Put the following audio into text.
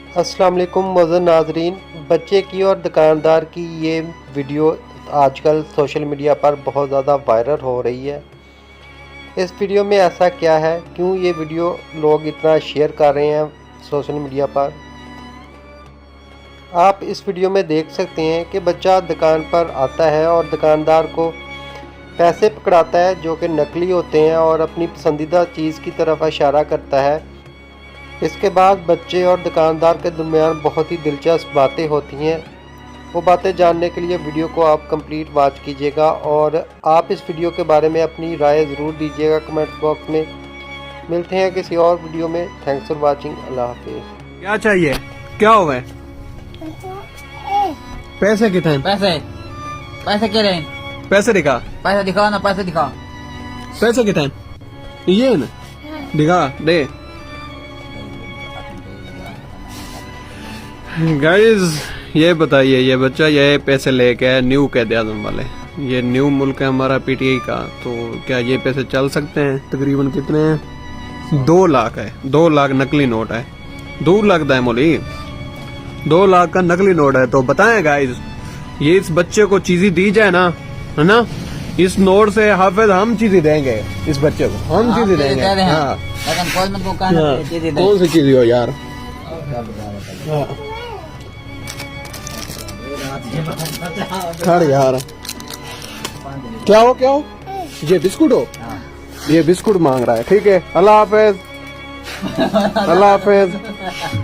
अस्सलाम वालेकुम मौजूद नाजरीन, बच्चे की और दुकानदार की ये वीडियो आजकल सोशल मीडिया पर बहुत ज़्यादा वायरल हो रही है। इस वीडियो में ऐसा क्या है, क्यों ये वीडियो लोग इतना शेयर कर रहे हैं सोशल मीडिया पर? आप इस वीडियो में देख सकते हैं कि बच्चा दुकान पर आता है और दुकानदार को पैसे पकड़ाता है जो कि नकली होते हैं और अपनी पसंदीदा चीज़ की तरफ इशारा करता है। इसके बाद बच्चे और दुकानदार के दरमियान बहुत ही दिलचस्प बातें होती हैं। वो बातें जानने के लिए वीडियो को आप कंप्लीट वॉच कीजिएगा और आप इस वीडियो के बारे में अपनी राय ज़रूर दीजिएगा कमेंट बॉक्स में। मिलते हैं किसी और वीडियो में। Thanks for watching. अल्लाह हाफिज़। क्या चाहिए? क्या हुआ है? पैसे कितने? पैसे क्या रहे? पैसे दिखा। पैसे दिखाओ ना, पैसे दिखाओ। पैसे कितने? ये ना दिखा दे। गाइस ये बताइए, ये बच्चा ये पैसे लेके आया न्यू कैद आज़म वाले, ये न्यू मुल्क है हमारा पीटीआई का, तो क्या ये पैसे चल सकते हैं? तकरीबन कितने हैं? 2 लाख है। 2 लाख नकली नोट है। 2 लाख दा मोली 2 लाख का नकली नोट है। तो बताएं गाइस, ये इस बच्चे को चीजें दी जाए ना, है ना, इस नोट से हाफिज हम चीजें देंगे इस बच्चे को, हम चीजें देंगे। हाँ, कौन सी चीज हो यार? खड़ यार, क्या हो क्या हो? ये बिस्कुट हो? ये बिस्कुट मांग रहा है। ठीक है, अल्लाह हाफिज। अल्लाह हाफिज।